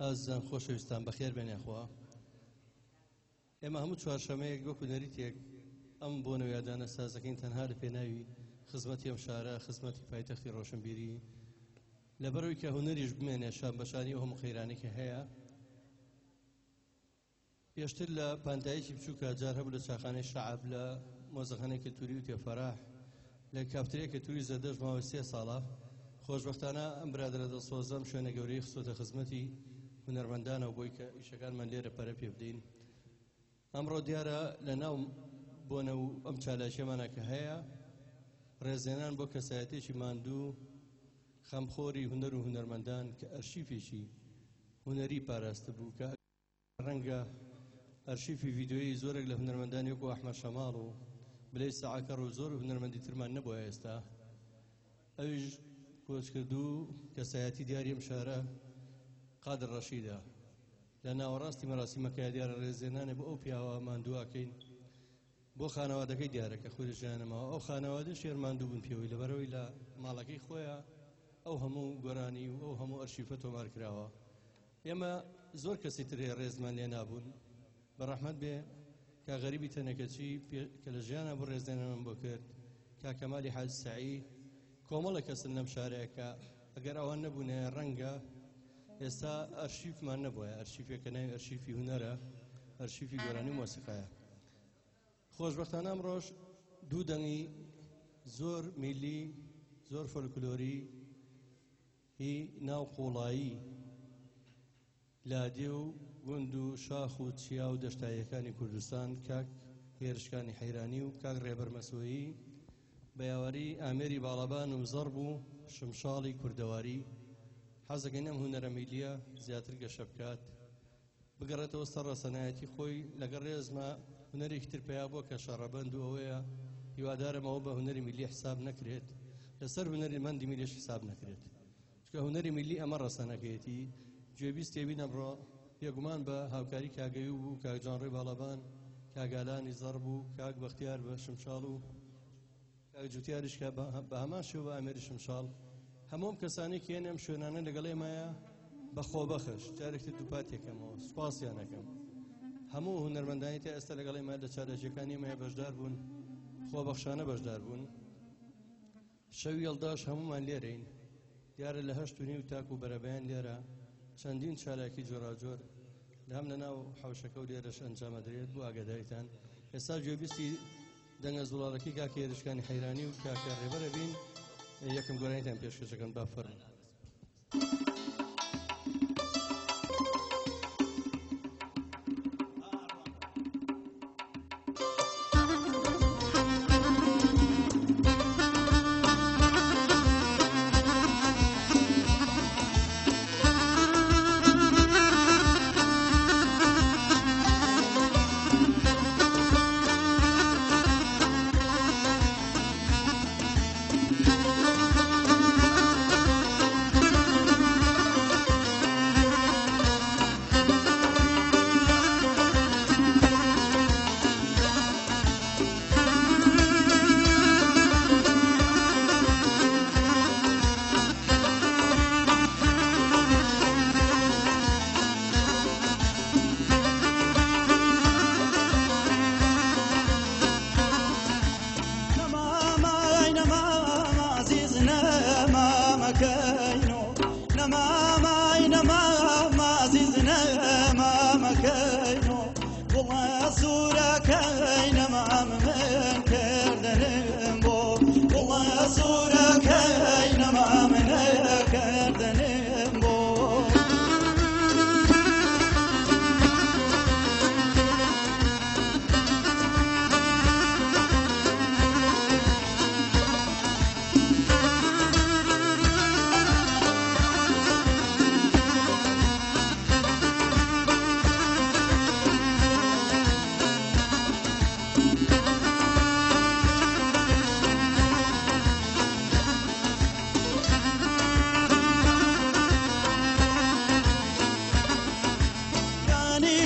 ئازیزان خۆشەویستان بەخێر بێنێ خوا ئێمە هەموو چوارشەمەیەک وەکو نەریتێک ئەم بۆ نەویادانە سازەکەین تەنها لە پێناوی خزمەتی ئەم شارە خزمەتی پایتەختی ڕۆشنبیری لەبەرەوەی کە هونەریش بمێنێ شان بەشانی ئەو هەموو خەیرانێکی هەیە. پێشتر لە پانتایەکی بچووکە جار هەبوو لە چاخانەی شەعب لە مۆزەخانەی کەلتوری و تێفەراح لە کافتەریا کەلتوری زەردەشت ماوەی 3 ساڵە خۆشبەختانە ئەم برادرە دڵسۆزەم شوێنە گەورەی خستۆتە خزمەتی هونەرمەندانە و بۆی کە ئیشەکانمان لێرە پەرە پێ بدەین. ئەمڕۆ دیارە لە ناو بۆنە و ئەم چالاکیەمانە کە هەیە ڕێزێنان بۆ کەسایەتێکی ماندوو خەمخۆری هونەر و هونەرمەندان کە ئەرشیفێکی هونەری پاراستە بوو کە ڕەنگە ئەرشیفی ڤیدیۆیی زۆرێک لە هونەرمەندان وەکو ئەحمەد شەماڵ و بلەی سەعاکەڕ و زۆر هونەرمەندی ترمان نەبووە ئێستا ئەویش کۆچکردوو کەسایەتی دیاری ئەم شارە قادر ڕەشیدە لە ناوەڕاستی مەراسیمەکەی دیارە ڕێزێنانێ بۆ ئەو پیاوە ماندوواکەین بۆ خانەوادەکەی دیارەکە خۆی ژیانەمەوە ئەو خانەوادە شێر ماندوو بوون پێوەی لەبەرەوەی لە ماڵەکەی خۆیە ئەو هەموو گۆرانی و ئەو هەموو ئەرشیفە تۆمار کراوە. ئێمە زۆر کەسی تر هەیە ڕێزمان لێ نابوون بەڕەحمەت بێ کا غەریبی تەنەکەچی کە لە ژیانە بۆ ڕێزێنەمان بۆ کرد کا کەمالی حاج سەعی کۆمەڵە کەسن لەم شارەیەکە ئەگەر ئەوان نەبوونێ ڕەنگە ئێستا ئەرشیفمان نەبووە ئەرشیفێکە ناوی ئەرشیفی هونەرە ئەرشیفی گۆرانی و مۆسیقایە. خۆشبەختانە ئەمڕۆژ دوو دەنگی زۆر میلی زۆر فۆلکلۆری هی ناو قوڵایی لادێ و گوند و شاخ و چیا و دەشتاییەکانی کوردستان کاک هێرشکانی حەیرانی و کاک ڕێبەر مەسۆیی بە یاوەری ئامێری باڵەبان و زەرب و شمشاڵی کوردەواری حەزەکەین ئەم هونەرە میلیە زیاتر گەشە بکات بگەڕێتەوە سەر ڕەسەنایەتی خۆی لەگەڵ ڕێزمە هونەرێکی تر پێیا بۆ کە شەڕەبەند و ئەوەیە هیوادارمەوە بە هونەری میلی حساب نەکرێت لەسەر هونەری مەندی میلیش حساب نەکرێت چکە هونەری میلی ئەمە ڕەسەنەکەیەتی گوێبیست تێبین ئەمڕۆ بێگومان بە هاوکاری کاگەی و کاک جانڕێ باڵەبان کاگالانی زەرب و کاک بەختیار بە شمشاڵ و کاک جوتیاریش کە بە هەمان شێوە ئامێری شمشاڵ هەموم کەسانی کە هێنێم شوێنانە لەگەڵ ئێمەیە بە خۆبەخش جارێکی دووپاتێکەمەوە سوپاسیانەکەم هەموو هونەرمەندانی تا ئێستا لەگەڵ ئێمە لە چالەکیەکانی ئێمەیە بەشدار بوون خۆبەخشانە بەشدار بوون. شەوی هەڵداش هەمومان لێرەین دیارە لە 8:30 تاک و بەرەبەیان لێرە چەندین چالاکی جۆراجۆر هەم لە ناو حەوشەکە و لێرەش ئەنجامەدرێت بۆ ئاگاداریتان. ئێستا گوێبیستی دەنگە زوڵاڵەکەی کاک هێرشکانی حەیرانی و کاکە ڕێبەرە بین یەکەم گۆرانیتان پێشکەشەکەن با فەرمووی.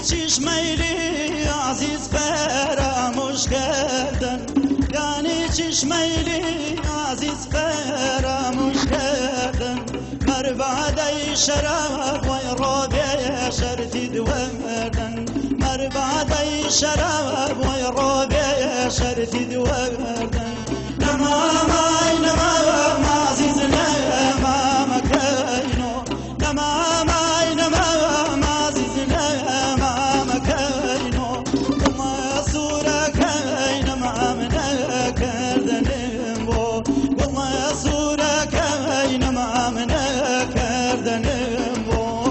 چشمەیلی عزیز فراموش کردن یعنی چشمەیلی عزیز فراموش کردن مربعدي شراب ويروبي شرتي دوردن مربعدي شراب ويروبي شرتي دوردن نماماي نمام عزيزنا ما مكينو نماماي نمام عزيزنا ما مكينو وما صورك نمام نكردن بو والله صورك نمام نكردن بو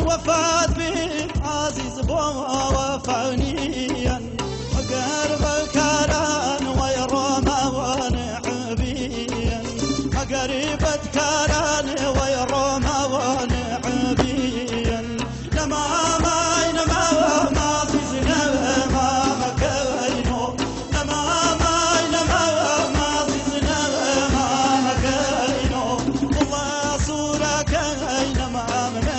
وفات بي عزيز بو وفانيا قرب كاران ويروما ونعبيا قريبة كاران ويروما ونعبيا لما ماي لما ما عزيزنا ما مكينو لما ماي لما ما عزيزنا ما مكينو والله صورك لما من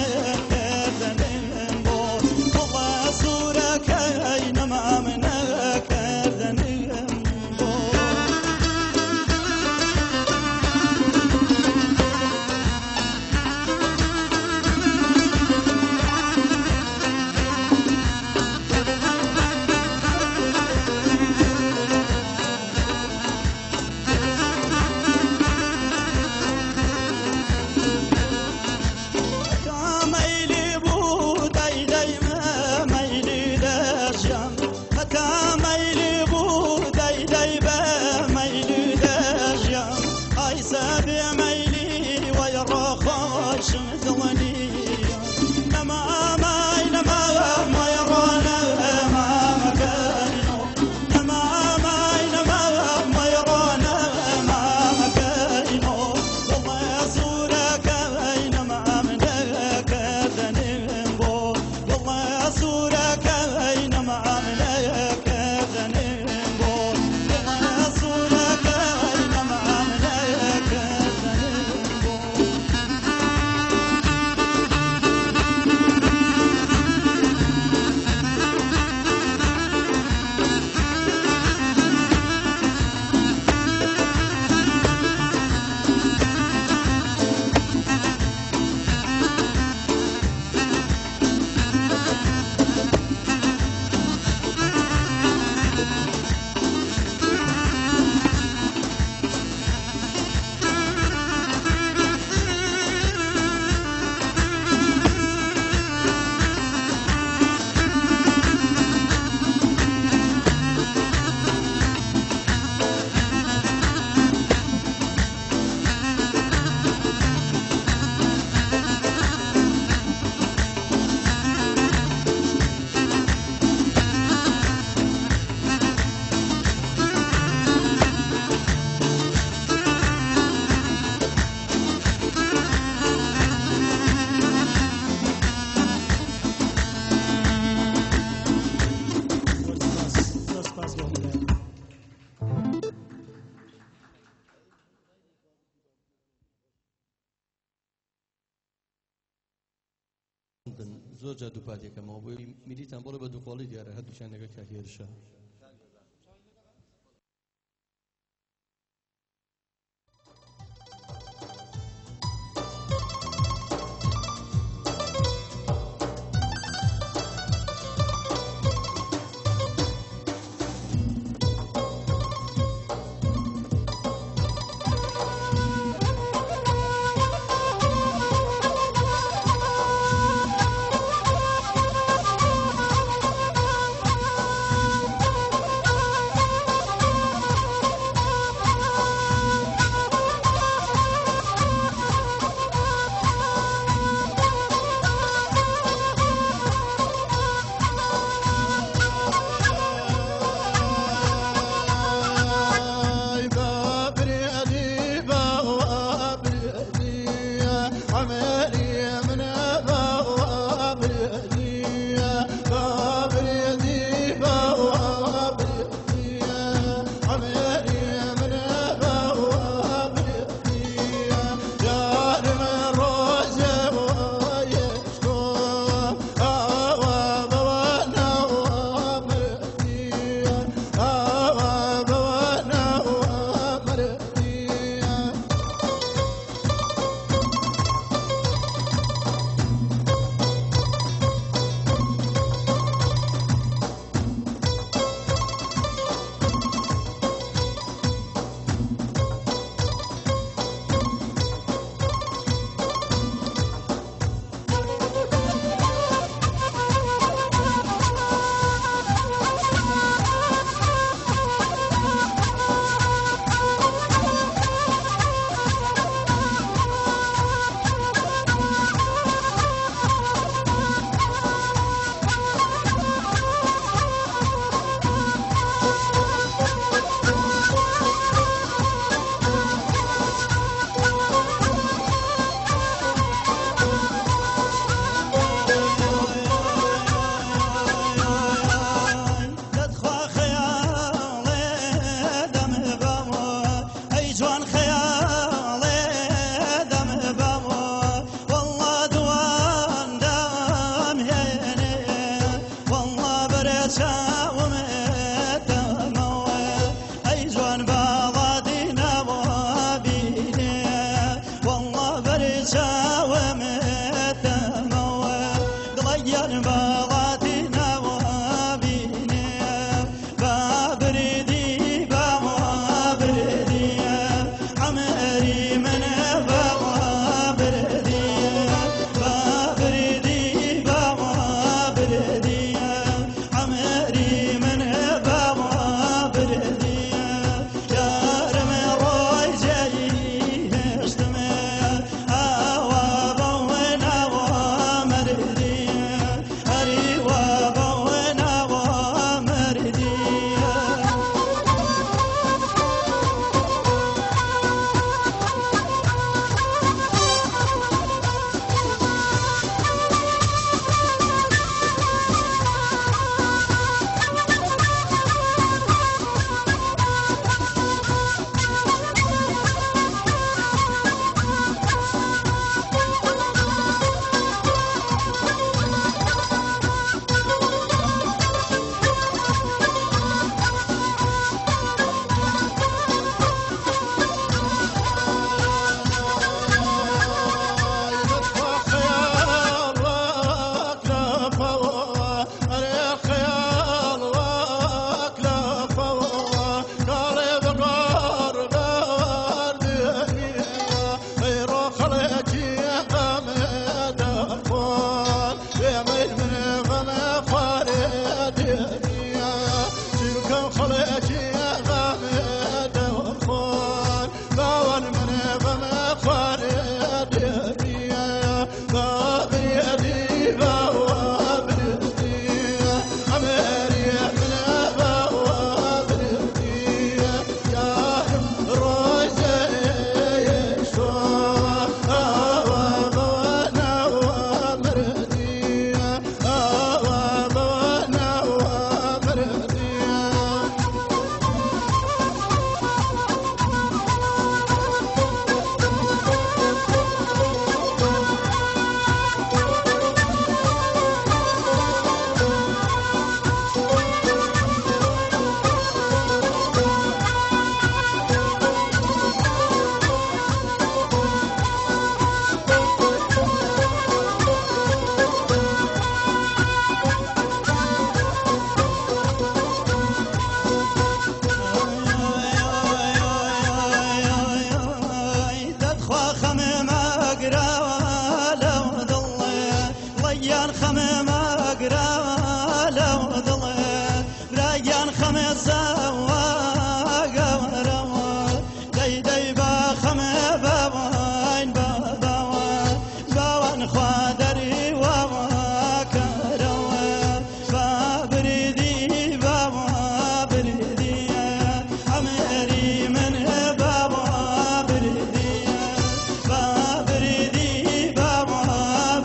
زۆر جا دووپاتێکەمەوە بۆی میلیتان بۆڵێ بە دووقۆڵی دیارە هەردووشیان لەگەڵ کاکێرشە هري برايان خمم اقرا لو ظلم برايان خمم سواق وروا دي دي با خمم بابين باوان خوادري وواكروا بابردي بابا بردي عمري من بابا بردي بابردي بابا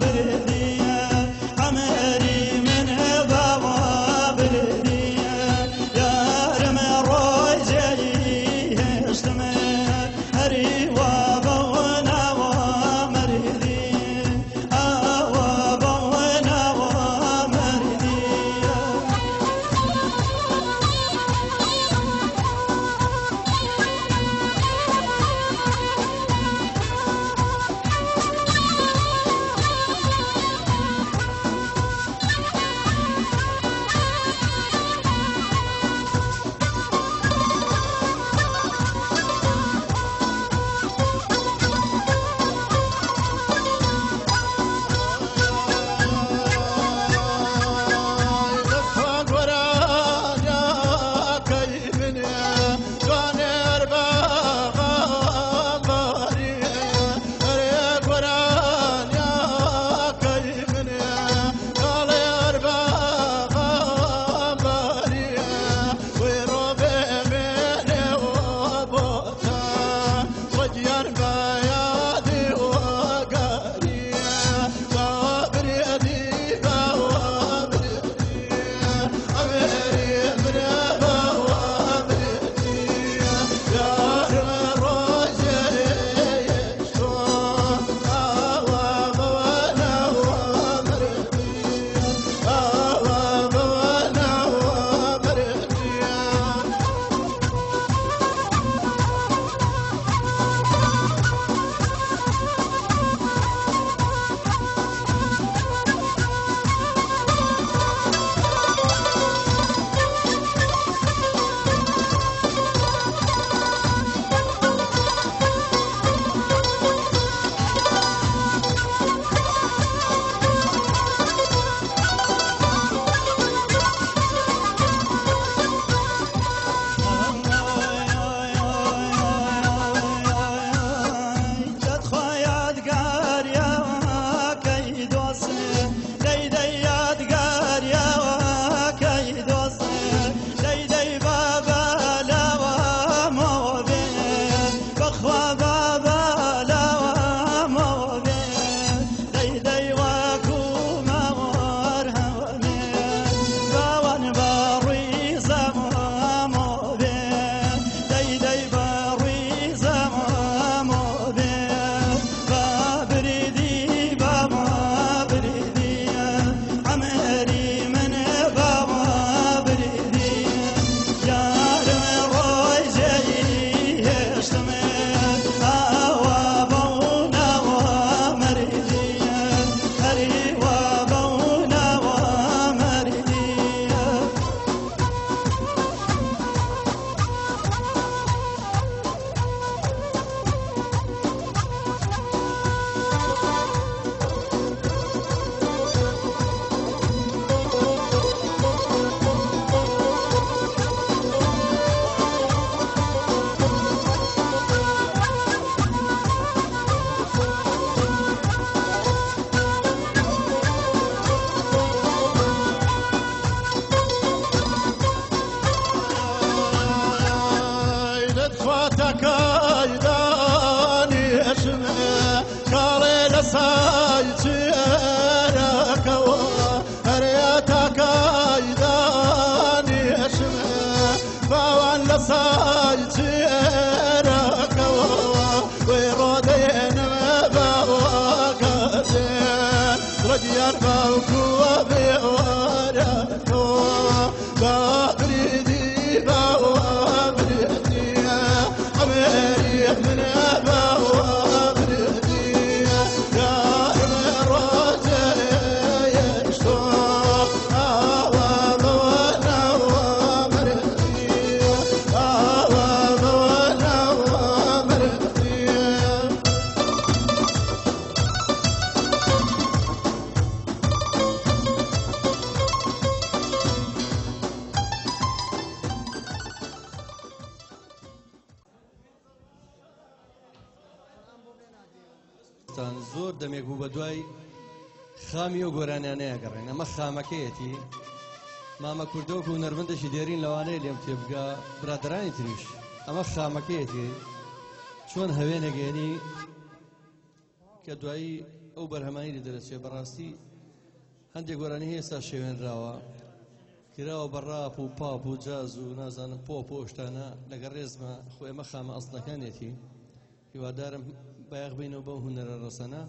بردي عمري من بابا بردي يا رمى روجي اشتمي هري وابونا ومردي وابونا ومردي زۆر دەمێک بوو بە دوای خامی و گۆرانیانەیە گەڕێن ئەمە خامەکەیەتی مامە کوردەوەک و نەرمەندێکی دێرین لەوانەیە لێم تێبگا برادرانی تریش ئەمە خامەکەیەتی چۆن هەوێنەگەێنی کە دوایی ئەو بەرهەمانی لە دەرەچێت بەڕاستی هەندێک گۆرانی هێستا شێوێنراوە کراوە بە ڕاپ و پاپ و جاز و نازانم پۆپ و شتانە لەگەڵ ڕێزمە خۆ ئێمە خامە ئەسڵەکانێتی هیوادارم بایەغ بینەوە بەو هونەرە ڕەسەنە